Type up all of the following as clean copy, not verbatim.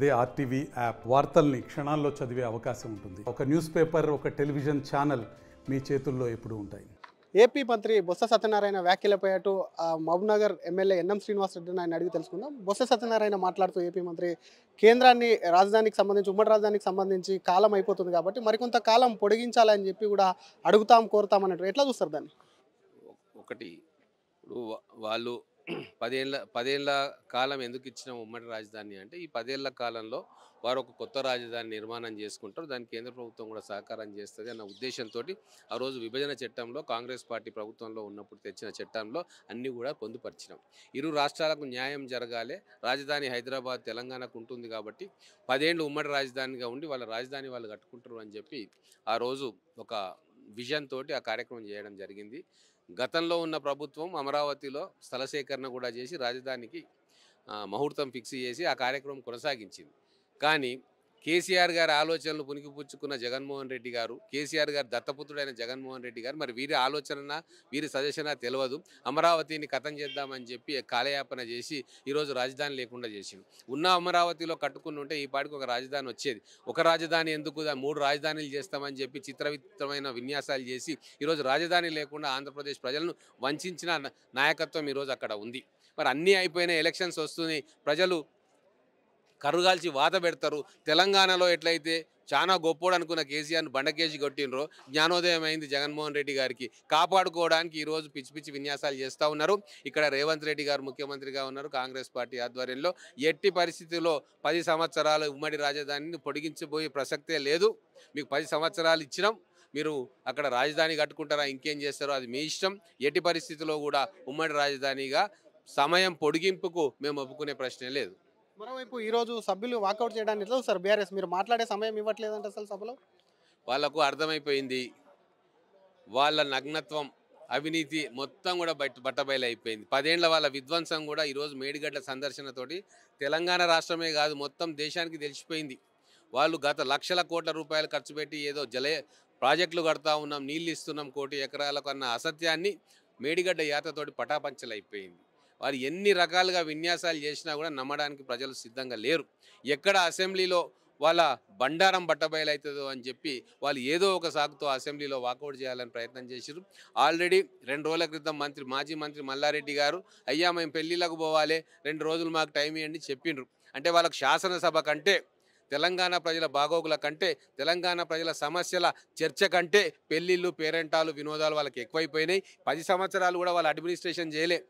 అదే RTV app వార్తల్ని క్షణాల్లో చదివే అవకాశం ఉంటుంది. ఒక న్యూస్ పేపర్, ఒక టెలివిజన్ ఛానల్ మీ చేతుల్లో ఎప్పుడూ ఉంటాయి. ఏపీ మంత్రి బొత్స సత్యనారాయణ వ్యాఖ్యలపై అటు మహబూబ్నగర్ ఎమ్మెల్యే ఎన్ఎం శ్రీనివాసరెడ్డిని ఆయన అడిగి తెలుసుకుందాం. బొత్స సత్యనారాయణ మాట్లాడుతూ ఏపీ మంత్రి కేంద్రాన్ని రాజధానికి సంబంధించి ఉమ్మడి రాజధానికి సంబంధించి కాలం అయిపోతుంది కాబట్టి మరికొంత కాలం పొడిగించాలని చెప్పి కూడా అడుగుతాం కోరుతాం అన్నట్టు ఎట్లా చూస్తారు దాన్ని? ఒకటి ఇప్పుడు వాళ్ళు పదేళ్ల కాలం ఎందుకు ఇచ్చిన ఉమ్మడి రాజధాని అంటే ఈ 10 ఏళ్ల కాలంలో వారు ఒక కొత్త రాజధాని నిర్మాణం చేసుకుంటారు, దానికి కేంద్ర ప్రభుత్వం కూడా సహకారం చేస్తుంది అన్న ఉద్దేశంతో ఆ రోజు విభజన చట్టంలో కాంగ్రెస్ పార్టీ ప్రభుత్వంలో ఉన్నప్పుడు తెచ్చిన చట్టంలో అన్నీ కూడా పొందుపరిచినాం. ఇరు రాష్ట్రాలకు న్యాయం జరగాలి, రాజధాని హైదరాబాద్ తెలంగాణకు ఉంటుంది కాబట్టి 10 ఏళ్ళు ఉమ్మడి రాజధానిగా ఉండి వాళ్ళ రాజధాని వాళ్ళు కట్టుకుంటారు అని చెప్పి ఆ రోజు ఒక విజన్ తోటి ఆ కార్యక్రమం చేయడం జరిగింది. గతంలో ఉన్న ప్రభుత్వం అమరావతిలో స్థల సేకరణ కూడా చేసి రాజధానికి ముహూర్తం ఫిక్స్ చేసి ఆ కార్యక్రమం కొనసాగించింది. కానీ కేసీఆర్ గారి ఆలోచనలు పుణికిపుచ్చుకున్న జగన్మోహన్ రెడ్డి గారు, కేసీఆర్ గారు దత్తపుత్రుడైన జగన్మోహన్ రెడ్డి గారు మరి వీరి ఆలోచన వీరి సజెషన్ తెలియదు, అమరావతిని ఖతం చేద్దామని చెప్పి కాలయాపన చేసి ఈరోజు రాజధాని లేకుండా చేసిండు. ఉన్న అమరావతిలో కట్టుకుని ఉంటే ఈ పాటికి ఒక రాజధాని వచ్చేది. ఒక రాజధాని ఎందుకు 3 రాజధానులు చేస్తామని చెప్పి చిత్రవిచిత్రమైన విన్యాసాలు చేసి ఈరోజు రాజధాని లేకుండా ఆంధ్రప్రదేశ్ ప్రజలను వంచిన నాయకత్వం ఈరోజు అక్కడ ఉంది. మరి అన్నీ అయిపోయిన ఎలక్షన్స్ వస్తున్నాయి, ప్రజలు కరుగాల్చి వాత పెడతారు. తెలంగాణలో ఎట్లయితే చాలా గొప్పోడు అనుకున్న కేసీఆర్ను బండకేసి కొట్టినరో జ్ఞానోదయం అయింది జగన్మోహన్ రెడ్డి గారికి. కాపాడుకోవడానికి ఈరోజు పిచ్చి పిచ్చి విన్యాసాలు చేస్తూ ఉన్నారు. ఇక్కడ రేవంత్ రెడ్డి గారు ముఖ్యమంత్రిగా ఉన్నారు కాంగ్రెస్ పార్టీ ఆధ్వర్యంలో. ఎట్టి పరిస్థితుల్లో 10 సంవత్సరాలు ఉమ్మడి రాజధానిని పొడిగించబోయే ప్రసక్తే లేదు. మీకు 10 సంవత్సరాలు ఇచ్చినాం, మీరు అక్కడ రాజధాని కట్టుకుంటారా ఇంకేం చేస్తారో అది మీ ఇష్టం. ఎట్టి పరిస్థితుల్లో కూడా ఉమ్మడి రాజధానిగా సమయం పొడిగింపుకు మేము ఒప్పుకునే ప్రశ్నే లేదు. మరోవైపు ఈరోజు సభ్యులు వాకౌట్ చేయడానికి ఎట్లా చూస్తారు బీఆర్ఎస్? మీరు మాట్లాడే సమయం ఇవ్వట్లేదంటే అసలు సభలో వాళ్లకు అర్థమైపోయింది, వాళ్ళ నగ్నత్వం అవినీతి మొత్తం కూడా బట్టబయలు అయిపోయింది. 10 ఏళ్ల వాళ్ళ విధ్వంసం కూడా ఈరోజు మేడిగడ్డ సందర్శనతోటి తెలంగాణ రాష్ట్రమే కాదు మొత్తం దేశానికి తెలిసిపోయింది. వాళ్ళు గత లక్షల కోట్ల రూపాయలు ఖర్చు పెట్టి ఏదో ప్రాజెక్టులు కడతా ఉన్నాం, నీళ్ళు ఇస్తున్నాం 1 కోటి ఎకరాలకు అన్న అసత్యాన్ని మేడిగడ్డ యాత్రతోటి పటాపంచలు అయిపోయింది. వారు ఎన్ని రకాలుగా విన్యాసాలు చేసినా కూడా నమ్మడానికి ప్రజలు సిద్ధంగా లేరు. ఎక్కడ అసెంబ్లీలో వాళ్ళ బండారం బట్టబయలవుతుందో అని చెప్పి వాళ్ళు ఏదో ఒక సాకుతో అసెంబ్లీలో వాకౌట్ చేయాలని ప్రయత్నం చేశారు. ఆల్రెడీ 2 రోజుల క్రితం మాజీ మంత్రి మల్లారెడ్డి గారు అయ్యా మేము పెళ్ళిళ్ళకు పోవాలి 2 రోజులు మాకు టైం ఇవ్వండి చెప్పిండ్రు. అంటే వాళ్ళకు శాసనసభ కంటే, తెలంగాణ ప్రజల బాగోగుల కంటే, తెలంగాణ ప్రజల సమస్యల చర్చ కంటే పెళ్ళిళ్ళు పేరెంటాలు వినోదాలు వాళ్ళకి ఎక్కువైపోయినాయి. 10 సంవత్సరాలు కూడా వాళ్ళు అడ్మినిస్ట్రేషన్ చేయలే,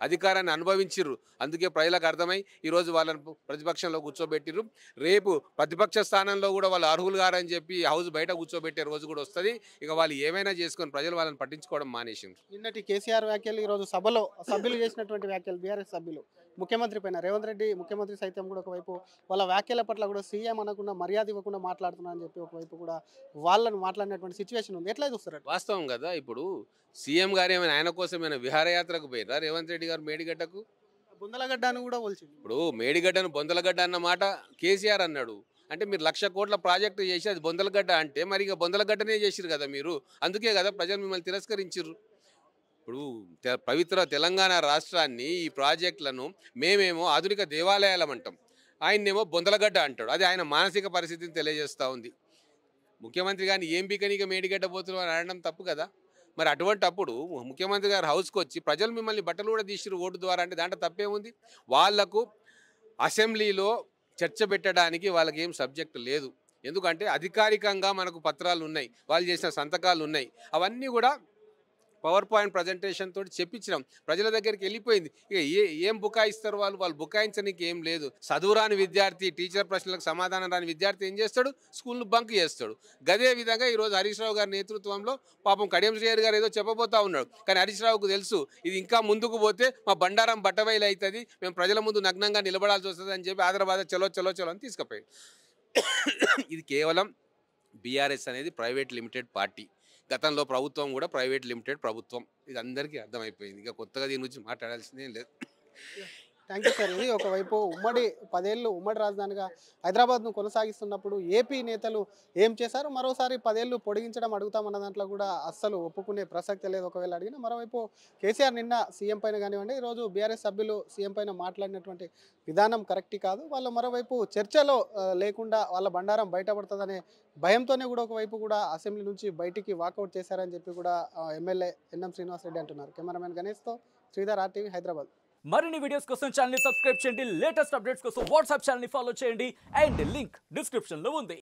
అధికారాన్ని అనుభవించిర్రు. అందుకే ప్రజలకు అర్థమై ఈరోజు వాళ్ళని ప్రతిపక్షంలో కూర్చోబెట్టిర్రు. రేపు ప్రతిపక్ష స్థానంలో కూడా వాళ్ళు అర్హులు గారని చెప్పి హౌస్ బయట కూర్చోబెట్టే రోజు కూడా వస్తుంది. ఇక వాళ్ళు ఏమైనా చేసుకొని ప్రజలు వాళ్ళని పట్టించుకోవడం మానేసిండ్రు. నిన్నటి కేసీఆర్ వ్యాఖ్యలు ఈరోజు సభలో సభ్యులు చేసినటువంటి వ్యాఖ్యలు బీఆర్ఎస్ సభ్యులు ముఖ్యమంత్రి పైన, రేవంత్ రెడ్డి ముఖ్యమంత్రి సైతం కూడా ఒకవైపు వాళ్ళ వ్యాఖ్యల పట్ల కూడా సీఎం అనకుండా మర్యాద ఇవ్వకుండా మాట్లాడుతున్నా అని చెప్పి ఒకవైపు కూడా వాళ్ళని మాట్లాడినటువంటి సిచ్యువేషన్ ఉంది. ఎట్లా చూస్తారు? వాస్తవం కదా. ఇప్పుడు సీఎం గారు ఏమైనా ఆయన కోసం ఏమైనా విహారయాత్రకు పోయిరా రేవంత్ రెడ్డి గారు మేడిగడ్డకు? బొందలగడ్డ అని కూడా పోల్చింది. ఇప్పుడు మేడిగడ్డను బొందలగడ్డ అన్న మాట కేసీఆర్ అన్నాడు. అంటే మీరు 1,00,000 కోట్ల ప్రాజెక్టు చేసి అది బొందలగడ్డ అంటే మరి ఇక బొందలగడ్డనే చేసిరు కదా మీరు. అందుకే కదా ప్రజలు మిమ్మల్ని తిరస్కరించారు. ఇప్పుడు పవిత్ర తెలంగాణ రాష్ట్రాన్ని ఈ ప్రాజెక్టులను మేమేమో ఆధునిక దేవాలయాలం అంటాం, ఆయన్నేమో బొందలగడ్డ అంటాడు. అది ఆయన మానసిక పరిస్థితిని తెలియజేస్తూ ఉంది. ముఖ్యమంత్రి గారిని ఏం పీకనిక మేడిగడ్డ పోతున్నారు అని అనడం తప్పు కదా. మరి అటువంటి అప్పుడు ముఖ్యమంత్రి గారు హౌస్కి వచ్చి ప్రజలు మిమ్మల్ని బట్టలు కూడా తీసిరు ఓటు ద్వారా అంటే దాంట్లో తప్పేముంది? వాళ్లకు అసెంబ్లీలో చర్చ పెట్టడానికి వాళ్ళకి ఏం సబ్జెక్ట్ లేదు. ఎందుకంటే అధికారికంగా మనకు పత్రాలు ఉన్నాయి, వాళ్ళు చేసిన సంతకాలు ఉన్నాయి, అవన్నీ కూడా పవర్ పాయింట్ ప్రజెంటేషన్ తోటి చెప్పించినాం. ప్రజల దగ్గరికి వెళ్ళిపోయింది. ఇక ఏం బుకాయిస్తారు వాళ్ళు బుకాయించడానికి ఏం లేదు. చదువురాని విద్యార్థి, టీచర్ ప్రశ్నలకు సమాధానం రాని విద్యార్థి ఏం చేస్తాడు? స్కూల్ను బంక్ చేస్తాడు. గదే విధంగా ఈరోజు హరీష్ రావు గారి నేతృత్వంలో పాపం కడియం శ్రీహరి గారు ఏదో చెప్పబోతా ఉన్నాడు. కానీ హరీష్ రావుకు తెలుసు ఇది ఇంకా ముందుకు పోతే మా బండారం బట్టబయలు అవుతుంది, మేము ప్రజల ముందు నగ్నంగా నిలబడాల్సి వస్తుంది అని చెప్పి ఆదరాబాద్ చలో చలో చలో అని తీసుకుపోయాడు. ఇది కేవలం బీఆర్ఎస్ అనేది ప్రైవేట్ లిమిటెడ్ పార్టీ. గతంలో ప్రభుత్వం కూడా ప్రైవేట్ లిమిటెడ్ ప్రభుత్వం. ఇది అందరికీ అర్థమైపోయింది. ఇక కొత్తగా దీని గురించి మాట్లాడాల్సిందేం లేదు. Thank you sir. ఇది ఒకవైపు ఉమ్మడి 10 ఏళ్ళు ఉమ్మడి రాజధానిగా హైదరాబాద్ను కొనసాగిస్తున్నప్పుడు ఏపీ నేతలు ఏం చేశారు, మరోసారి 10 ఏళ్ళు పొడిగించడం అడుగుతామన్న దాంట్లో కూడా అస్సలు ఒప్పుకునే ప్రసక్తి లేదు ఒకవేళ అడిగినా. మరోవైపు కేసీఆర్ నిన్న సీఎం పైన కానివ్వండి, ఈరోజు బీఆర్ఎస్ సభ్యులు సీఎం పైన మాట్లాడినటువంటి విధానం కరెక్ట్ కాదు. వాళ్ళు మరోవైపు చర్చలో లేకుండా వాళ్ళ బండారం బయటపడుతుందనే భయంతోనే కూడా ఒకవైపు కూడా అసెంబ్లీ నుంచి బయటికి వాకౌట్ చేశారని చెప్పి కూడా ఎమ్మెల్యే ఎన్ఎం శ్రీనివాసరెడ్డి అంటున్నారు. కెమెరామెన్ గణేష్తో శ్రీధర్, RTV, హైదరాబాద్. మరిన్ని వీడియోస్ కోసం ఛానల్ ని సబ్స్క్రైబ్ చేయండి, లేటెస్ట్ అప్డేట్స్ కోసం వాట్సాప్ ఛానల్ ని ఫాలో చేయండి అండ్ లింక్ డిస్క్రిప్షన్ లో ఉంది.